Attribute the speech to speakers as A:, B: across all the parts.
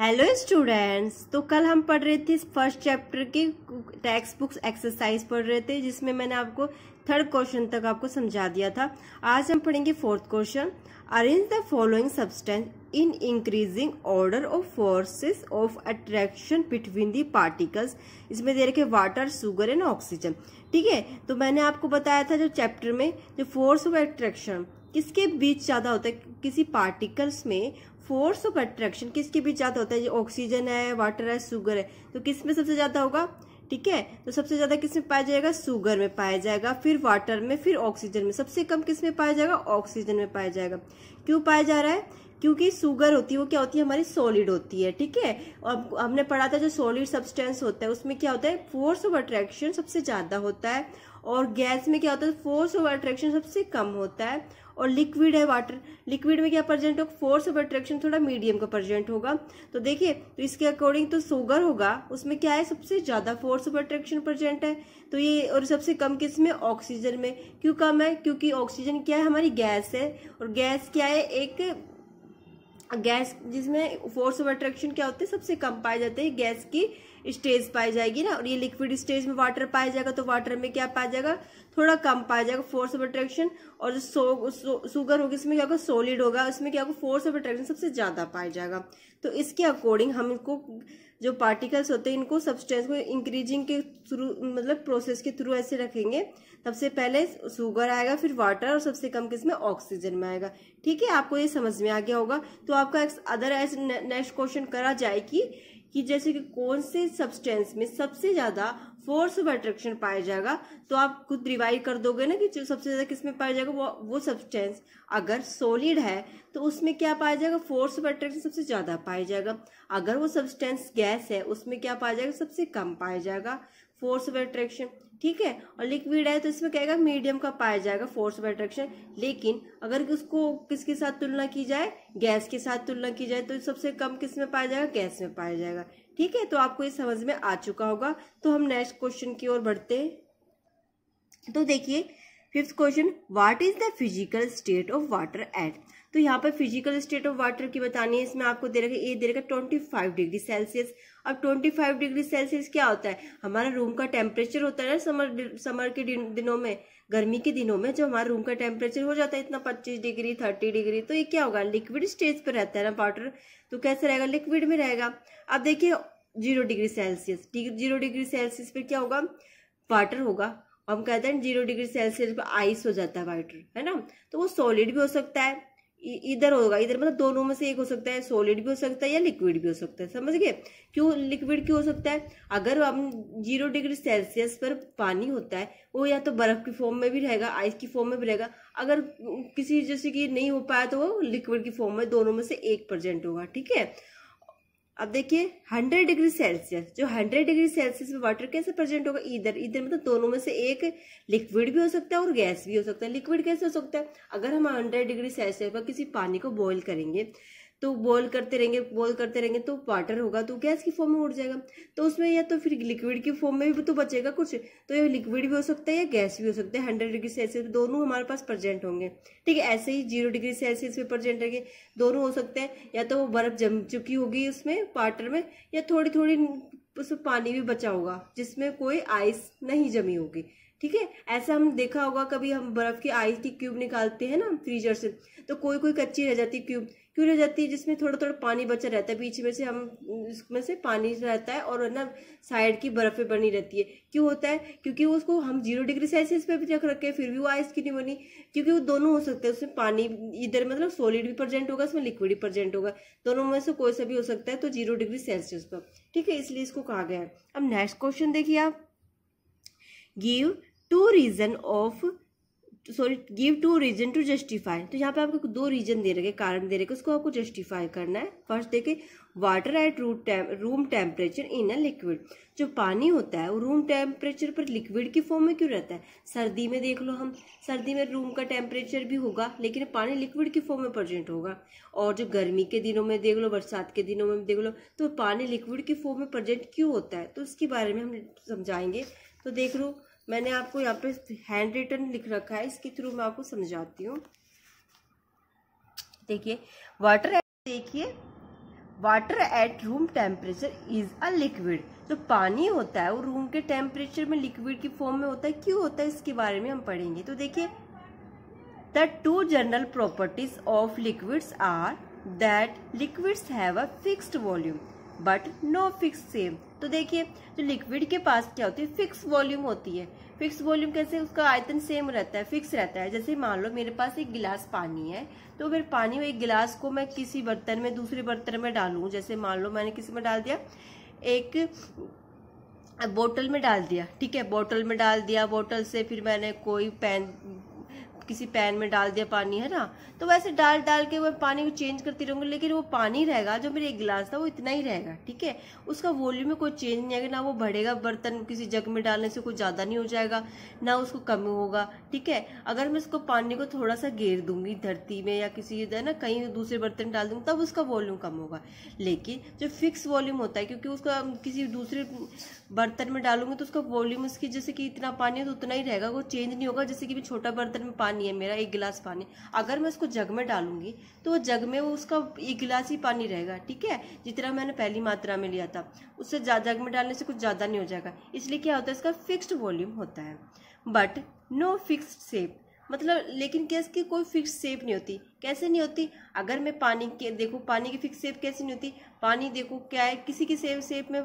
A: Hello students. तो कल हम पढ़ रहे थे फर्स्ट चैप्टर की टेक्स्ट बुक्स एक्सरसाइज पढ़ रहे थे, जिसमें मैंने आपको थर्ड क्वेश्चन तक आपको समझा दिया था। आज हम पढ़ेंगे fourth question. Arrange the following substance in increasing order of forces of attraction between the particles. इसमें दे रखे वाटर, शुगर एंड ऑक्सीजन। ठीक है, तो मैंने आपको बताया था जो चैप्टर में जो फोर्स ऑफ अट्रैक्शन किसके बीच ज्यादा होता है, किसी पार्टिकल्स में फोर्स ऑफ अट्रैक्शन किसके बीच ज्यादा होता है। जो ऑक्सीजन है, वाटर है, शुगर है, तो किस में सबसे ज्यादा होगा। ठीक है, तो सबसे ज्यादा किस में पाया जाएगा, शुगर में पाया जाएगा, फिर वाटर में, फिर ऑक्सीजन में। सबसे कम किस में पाया जाएगा, ऑक्सीजन में पाया जाएगा। क्यों पाया जा रहा है, क्योंकि शुगर होती है वो क्या होती है, हमारी सॉलिड होती है। ठीक है, और हमने पढ़ा था जो सॉलिड सब्सटेंस होता है उसमें क्या होता है, फोर्स ऑफ अट्रैक्शन सबसे ज्यादा होता है, और गैस में क्या होता है, फोर्स ऑफ अट्रैक्शन सबसे कम होता है। और लिक्विड है वाटर, लिक्विड में क्या प्रेजेंट होगा, फोर्स ऑफ अट्रैक्शन थोड़ा मीडियम का प्रेजेंट होगा। तो देखिए, तो इसके अकॉर्डिंग तो शुगर होगा, उसमें क्या है, सबसे ज्यादा फोर्स ऑफ अट्रैक्शन प्रेजेंट है। तो ये, और सबसे कम किस में, ऑक्सीजन में। क्यों कम है, क्योंकि ऑक्सीजन क्या है, हमारी गैस है, और गैस क्या है, एक गैस जिसमें फोर्स ऑफ अट्रैक्शन क्या होते हैं, सबसे कम पाए जाते हैं, गैस की स्टेज पाई जाएगी ना। और ये लिक्विड स्टेज में वाटर पाया जाएगा, तो वाटर में क्या पाया जाएगा, थोड़ा कम पाया जाएगा फोर्स ऑफ अट्रैक्शन। और जो शुगर होगी इसमें क्या होगा, सॉलिड होगा, उसमें क्या होगा, फोर्स ऑफ अट्रैक्शन सबसे ज्यादा पाया जाएगा। तो इसके अकॉर्डिंग हम इनको जो पार्टिकल्स होते हैं इनको सब्सटेंस को इंक्रीजिंग के थ्रू, मतलब प्रोसेस के थ्रू ऐसे रखेंगे। सबसे पहले शुगर आएगा, फिर वाटर, और सबसे कम किसमें, ऑक्सीजन में आएगा। ठीक है, आपको ये समझ में आ गया होगा। तो आपका अदर ऐसे नेक्स्ट क्वेश्चन करा जाए कि जैसे कि कौन से सब्सटेंस में सबसे ज्यादा फोर्स ऑफ अट्रैक्शन पाया जाएगा, तो आप खुद रिवाइज कर दोगे ना कि जो सबसे ज्यादा किसमें पाया जाएगा, वो सब्सटेंस अगर सॉलिड है तो उसमें क्या पाया जाएगा, फोर्स ऑफ अट्रैक्शन सबसे ज्यादा पाया जाएगा। अगर वो सब्सटेंस गैस है उसमें क्या पाया जाएगा, सबसे कम पाया जाएगा फोर्स ऑफ अट्रैक्शन। ठीक है, और लिक्विड है तो इसमें कहेगा मीडियम का पाया जाएगा फोर्स ऑफ अट्रैक्शन। लेकिन अगर उसको किसके साथ तुलना की जाए, गैस के साथ तुलना की जाए, तो सबसे कम किस में पाया जाएगा, गैस में पाया जाएगा। ठीक है, तो आपको ये समझ में आ चुका होगा। तो हम नेक्स्ट क्वेश्चन की ओर बढ़ते हैं। तो देखिए fifth question, what is the physical state of water at. तो यहाँ पर फिजिकल स्टेट ऑफ वाटर की बतानी है। इसमें आपको दे रखा है, ए दे रखा 25 डिग्री सेल्सियस। अब 25 डिग्री सेल्सियस क्या होता है, हमारा रूम का टेम्परेचर होता है ना समर के दिनों में, गर्मी के दिनों में जब हमारा रूम का टेम्परेचर हो जाता है इतना 25 डिग्री 30 डिग्री, तो ये क्या होगा, लिक्विड स्टेज पर रहता है ना वाटर, तो कैसे रहेगा, लिक्विड में रहेगा। अब देखिए 0 डिग्री सेल्सियस, 0 डिग्री सेल्सियस पे क्या होगा, वाटर होगा। हम कहते हैं 0 डिग्री सेल्सियस पे आइस हो जाता है वाटर, है ना। तो वो सॉलिड भी हो सकता है, इधर होगा, इधर मतलब दोनों में से एक हो सकता है, सॉलिड भी हो सकता है या लिक्विड भी हो सकता है। समझ गए, क्यों लिक्विड क्यों हो सकता है, अगर हम 0 डिग्री सेल्सियस पर पानी होता है वो या तो बर्फ की फॉर्म में भी रहेगा, आइस की फॉर्म में भी रहेगा। अगर किसी जैसे कि नहीं हो पाया तो वो लिक्विड की फॉर्म में, दोनों में से एक प्रेजेंट होगा। ठीक है, अब देखिए 100 डिग्री सेल्सियस, जो 100 डिग्री सेल्सियस में वाटर कैसे प्रेजेंट होगा, इधर इधर मतलब दोनों में से एक, लिक्विड भी हो सकता है और गैस भी हो सकता है। लिक्विड कैसे हो सकता है, अगर हम 100 डिग्री सेल्सियस पर किसी पानी को बॉईल करेंगे, तो बॉईल करते रहेंगे तो वाटर होगा तो गैस की फॉर्म में उड़ जाएगा। तो उसमें या तो फिर लिक्विड की फॉर्म में भी तो बचेगा कुछ, तो ये लिक्विड भी हो सकता है या गैस भी हो सकता है। 100 डिग्री सेल्सियस दोनों हमारे पास प्रेजेंट होंगे। ठीक है, ऐसे ही 0 डिग्री सेल्सियस पे प्रेजेंट रहेंगे, दोनों हो सकते हैं, या तो वो बर्फ जम चुकी होगी उसमें वाटर में, या थोड़ी थोड़ी उसमें पानी भी बचा होगा जिसमें कोई आइस नहीं जमी होगी। ठीक है, ऐसा हम देखा होगा, कभी हम बर्फ की आइस की क्यूब निकालते हैं ना फ्रीजर से, तो कोई कोई कच्ची रह जाती है क्यूब, क्यों रह जाती है, जिसमें थोड़ा थोड़ा पानी बचा रहता है, बीच में से हम इसमें से पानी रहता है और ना साइड की बर्फें बनी रहती है। क्यों होता है, क्योंकि उसको हम 0 डिग्री सेल्सियस पे भी रख रखे फिर भी वो आइस की नहीं बनी, क्योंकि वो दोनों हो सकते हैं, उसमें पानी इधर मतलब सॉलिड भी प्रेजेंट होगा, उसमें लिक्विड भी प्रेजेंट होगा, दोनों में से कोई सा भी हो सकता है, तो 0 डिग्री सेल्सियस पर। ठीक है, इसलिए इसको कहा गया है। अब नेक्स्ट क्वेश्चन देखिए आप, give two reason to justify. तो यहाँ पे आपको 2 रीजन दे रखे, कारण दे रखे, उसको आपको जस्टिफाई करना है। फर्स्ट देखिए, water at room temperature in a liquid. जो पानी होता है वो रूम टेम्परेचर पर लिक्विड की फॉर्म में क्यों रहता है। सर्दी में देख लो, हम सर्दी में रूम का टेम्परेचर भी होगा लेकिन पानी लिक्विड की फॉर्म में प्रेजेंट होगा। और जो गर्मी के दिनों में देख लो, बरसात के दिनों में देख लो, तो पानी लिक्विड की फॉर्म में प्रेजेंट क्यों होता है, तो इसके बारे में हम समझाएंगे। तो देख लो, मैंने आपको यहाँ पे हैंड रिटन लिख रखा है, इसके थ्रू मैं आपको समझाती हूँ। देखिए water water at room temperature is a liquid. जो पानी होता है वो रूम के टेम्परेचर में लिक्विड की फॉर्म में होता है। क्यों होता है इसके बारे में हम पढ़ेंगे। तो देखिए, the two general properties of liquids are that liquids have a fixed volume but no fix same. तो देखिए, जो लिक्विड के पास क्या होती है, फिक्स वॉल्यूम होती है। फिक्स वॉल्यूम कैसे, उसका आयतन सेम रहता है, फिक्स रहता है। जैसे मान लो मेरे पास एक गिलास पानी है, तो फिर पानी में एक गिलास को मैं किसी बर्तन में दूसरे बर्तन में डालूं, जैसे मान लो मैंने किसी में डाल दिया, एक बोतल में डाल दिया, ठीक है, बोतल में डाल दिया, बोतल से फिर मैंने कोई किसी पैन में डाल दिया पानी, है ना। तो वैसे डाल डाल के वो पानी को चेंज करती रहूंगी, लेकिन वो पानी रहेगा जो मेरे एक गिलास था वो इतना ही रहेगा, ठीक है। उसका वॉल्यूम में कोई चेंज नहीं आएगा, ना वो बढ़ेगा, बर्तन किसी जग में डालने से कुछ ज्यादा नहीं हो जाएगा, ना उसको कम होगा, ठीक है। अगर मैं उसको पानी को थोड़ा सा घेर दूंगी धरती में या किसी है ना कहीं दूसरे बर्तन डाल दूंगी, तब उसका वॉल्यूम कम होगा। लेकिन जो फिक्स वॉल्यूम होता है, क्योंकि उसका किसी दूसरे बर्तन में डालूंगी तो उसका वॉल्यूम उसकी जैसे कि इतना पानी है तो उतना ही रहेगा, वो चेंज नहीं होगा। जैसे कि छोटा बर्तन में पानी है मेरा, एक गिलास पानी, अगर मैं उसको जग में डालूंगी तो वो जग में वो उसका एक गिलास ही पानी रहेगा, ठीक है, जितना मैंने पहली मात्रा में लिया था। उससे जग में डालने से कुछ ज्यादा नहीं हो जाएगा। इसलिए क्या होता है, इसका फिक्स्ड वॉल्यूम होता है। बट नो फिक्स्ड शेप, मतलब लेकिन क्या इसकी कोई फिक्स शेप नहीं होती। कैसे नहीं होती, अगर मैं पानी के देखो, पानी की फिक्स शेप कैसे नहीं होती। पानी देखो क्या है, किसी की शेप में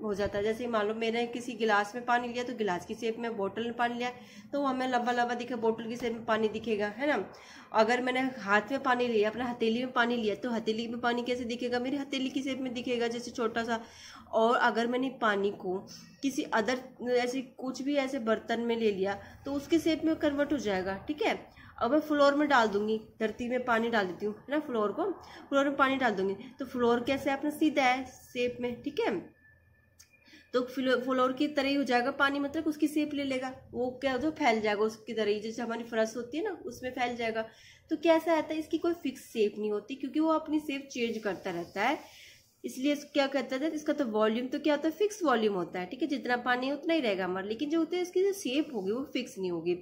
A: हो जाता है। जैसे मान लो मैंने किसी गिलास में पानी लिया तो गिलास की शेप में, बोतल में पानी लिया तो हमें लंबा लंबा दिखे, बोतल की शेप में पानी दिखेगा, है ना। अगर मैंने हाथ में पानी लिया, अपने हथेली में पानी लिया, तो हथेली में पानी कैसे दिखेगा, मेरी हथेली की शेप में दिखेगा, जैसे छोटा सा। और अगर मैंने पानी को किसी अदर ऐसे कुछ भी ऐसे बर्तन में ले लिया तो उसके शेप में कन्वर्ट हो जाएगा, ठीक है। अब मैं फ्लोर में डाल दूंगी, धरती में पानी डाल देती हूँ, है ना, फ्लोर में पानी डाल दूंगी तो फ्लोर कैसे अपना सीधा है शेप में, ठीक है। तो फ्लोर की तरह ही हो जाएगा पानी, मतलब उसकी शेप ले लेगा, वो क्या हो फैल जाएगा उसकी तरह ही, जैसे हमारी फर्श होती है ना उसमें फैल जाएगा। तो कैसा आता है, इसकी कोई फिक्स शेप नहीं होती, क्योंकि वो अपनी शेप चेंज करता रहता है। इसलिए क्या कहता है, इसका तो वॉल्यूम तो क्या होता है, फिक्स वॉल्यूम होता है, ठीक है, जितना पानी है उतना ही रहेगा हमारा। लेकिन जो होता है इसकी जो शेप होगी वो फिक्स नहीं होगी।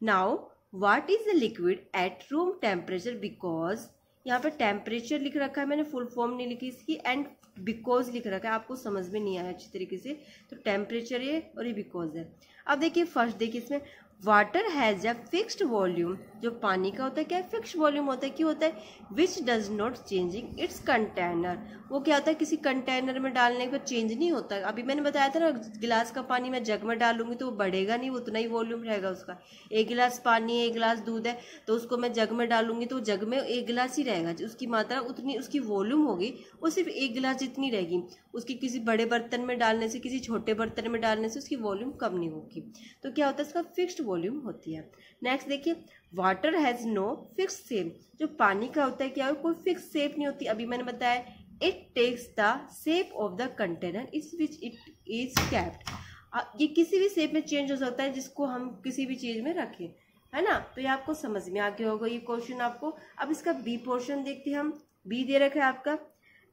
A: Now what is the liquid at room temperature, because यहाँ पे टेम्परेचर लिख रखा है, मैंने फुल फॉर्म नहीं लिखी इसकी, एंड बिकॉज लिख रखा है, आपको समझ में नहीं आया अच्छी तरीके से। तो टेम्परेचर है और ये बिकॉज है। अब देखिए फर्स्ट देखिए इसमें, water has a fixed volume, जो पानी का होता है क्या, फिक्स्ड वॉल्यूम होता है। क्यों होता है, which does not changing it's container, वो क्या होता है किसी कंटेनर में डालने पर चेंज नहीं होता। अभी मैंने बताया था ना, गिलास का पानी मैं जग में डालूंगी तो वो बढ़ेगा नहीं, उतना ही वॉल्यूम रहेगा उसका। एक गिलास पानी है, एक गिलास दूध है, तो उसको मैं जग में डालूंगी तो जग में एक गिलास ही रहेगा, उसकी मात्रा उतनी, उसकी वॉल्यूम होगी वो सिर्फ एक गिलास जितनी रहेगी। उसकी किसी बड़े बर्तन में डालने से, किसी छोटे बर्तन में डालने से उसकी वॉल्यूम कम नहीं होगी। तो क्या होता है, इसका फिक्स्ड वॉल्यूम होती है। नेक्स्ट देखिए, water has no fix shape, जो पानी का होता है क्या, कोई फिक्स शेप नहीं होती। अभी मैंने बताया, it takes the shape of the container in which it is capped. ये किसी भी शेप में चेंज हो सकता है जिसको हम किसी भी चीज में रखें, है ना। तो ये आपको समझ में आ गया होगा ये क्वेश्चन आपको। अब इसका बी पोर्शन देखते हैं हम। बी दे रखा है आपका,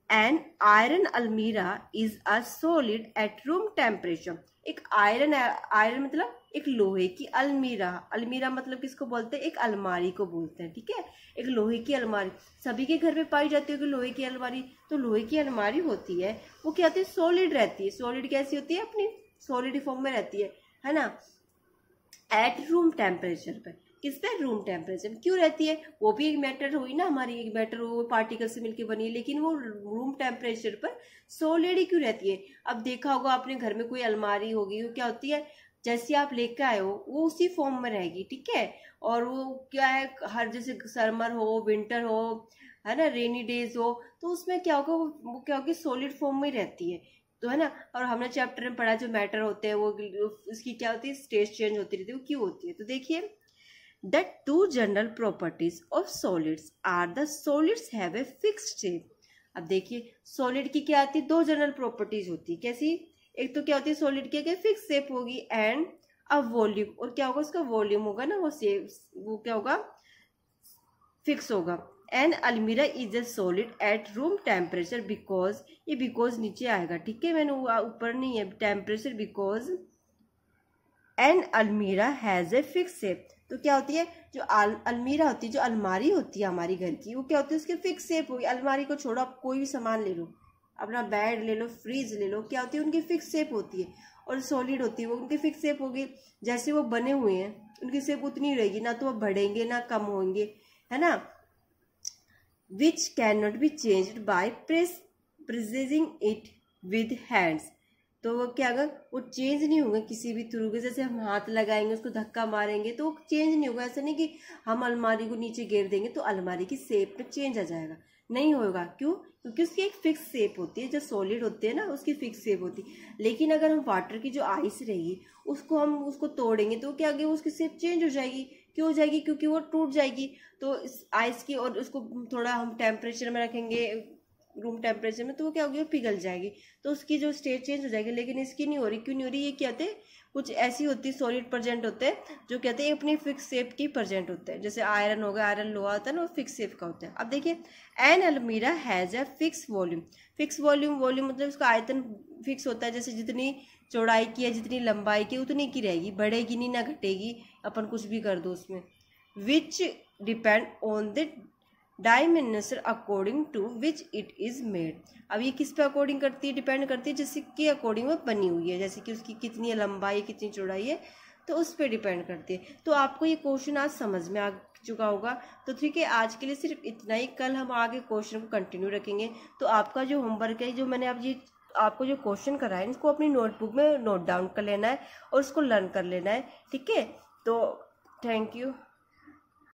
A: एन आयरन अलमीरा is a solid at room temperature. एक आयरन मतलब एक लोहे की अलमीरा, अलमीरा मतलब किसको बोलते हैं, एक अलमारी को बोलते हैं, ठीक है। एक लोहे की अलमारी सभी के घर में पाई जाती है, लोहे की अलमारी। तो लोहे की अलमारी होती है वो क्या होती है, सॉलिड रहती है। सॉलिड कैसी होती है, अपनी सॉलिड फॉर्म में रहती है ना। एट रूम टेम्परेचर पर, किस पे, रूम टेम्परेचर। क्यों रहती है, वो भी एक मैटर हुई ना हमारी, एक मैटर वो पार्टिकल से मिलकर बनी है, लेकिन वो रूम टेम्परेचर पर सॉलिड ही क्यों रहती है। अब देखा होगा आपने घर में कोई अलमारी होगी, वो क्या होती है, जैसे आप लेकर आए हो वो उसी फॉर्म में रहेगी, ठीक है। और वो क्या है, हर जैसे समर हो, विंटर हो, है ना, रेनी डेज हो, तो उसमें क्या होगा, वो क्या होगी, सॉलिड फॉर्म में रहती है, तो है ना। और हमने चैप्टर में पढ़ा जो मैटर होते हैं वो उसकी क्या होती है, स्टेट चेंज होती रहती है, वो क्यों होती है। तो देखिए, the two general properties of solids are the solids have a fixed shape। अब देखिए सॉलिड की क्या आती है, दो जनरल प्रॉपर्टीज होती है, कैसी, एक तो क्या होती है सॉलिड की फिक्स शेप होगी, एंड अ वॉल्यूम, और क्या होगा उसका वॉल्यूम होगा ना, वो शेप वो क्या होगा, फिक्स होगा। एन अलमीरा is a solid at room temperature, because, ये बिकॉज नीचे आएगा, ठीक है, मैंने ऊपर नहीं है, टेम्परेचर बिकॉज एन अलमीरा हैज ए फिक्स शेप। तो क्या होती है, जो अलमीरा होती है, जो अलमारी होती है हमारी घर की, वो क्या होती है, उसकी फिक्स शेप होगी। अलमारी को छोड़ो, आप कोई भी सामान ले लो, अपना बेड ले लो, फ्रिज ले लो, क्या होती है, उनकी फिक्स शेप होती है। और सॉलिड होती है वो, उनकी फिक्स शेप होगी। जैसे वो बने हुए हैं उनकी शेप उतनी रहेगी, ना तो वो बढ़ेंगे ना कम होंगे, है ना। Which can not be changed by pressing it with hands. तो वो क्या, अगर वो चेंज नहीं होगा किसी भी थ्रू के, जैसे हम हाथ लगाएंगे, उसको धक्का मारेंगे तो वो चेंज नहीं होगा। ऐसा नहीं कि हम अलमारी को नीचे गिर देंगे तो अलमारी की शेप में चेंज आ जाएगा, नहीं होगा। क्यों? क्योंकि उसकी एक फिक्स शेप होती है। जो सॉलिड होते हैं ना, उसकी फिक्स शेप होती है। लेकिन अगर हम वाटर की जो आइस रहेगी उसको तोड़ेंगे तो क्या आगे उसकी शेप चेंज हो जाएगी। क्यों हो जाएगी? क्योंकि वो टूट जाएगी। तो इस आइस की, और उसको थोड़ा हम टेम्परेचर में रखेंगे, रूम टेम्परेचर में, तो वो क्या होगी, वो पिघल जाएगी, तो उसकी जो स्टेट चेंज हो जाएगी। लेकिन इसकी नहीं हो रही। क्यों नहीं हो रही? ये क्या होते हैं, कुछ ऐसी होती है सॉलिड प्रेजेंट होते हैं जो कहते हैं अपनी फिक्स शेप की प्रेजेंट होते हैं। जैसे आयरन हो गया, आयरन लोहा होता है ना, वो फिक्स शेप का होता है। अब देखिए, एन अलमीरा has a fix volume. Fix volume, volume मतलब उसका आयतन फिक्स होता है। जैसे जितनी चौड़ाई की है, जितनी लंबाई की, उतनी की रहेगी, बढ़ेगी नहीं ना घटेगी, अपन कुछ भी कर दो उसमें। Which depend on the dimension according to which it is made. अब ये किस पे अकॉर्डिंग करती है, डिपेंड करती है जैसे कि अकॉर्डिंग वो बनी हुई है, जैसे कि उसकी कितनी लंबाई, कितनी चौड़ाई है, तो उस पर डिपेंड करती है। तो आपको ये क्वेश्चन आज समझ में आ चुका होगा। तो ठीक है, आज के लिए सिर्फ इतना ही। कल हम आगे क्वेश्चन को कंटिन्यू रखेंगे। तो आपका जो होमवर्क है, जो मैंने आपको जो क्वेश्चन कराए, इसको अपनी नोटबुक में नोट डाउन कर लेना है और उसको लर्न कर लेना है। ठीक है, तो थैंक यू।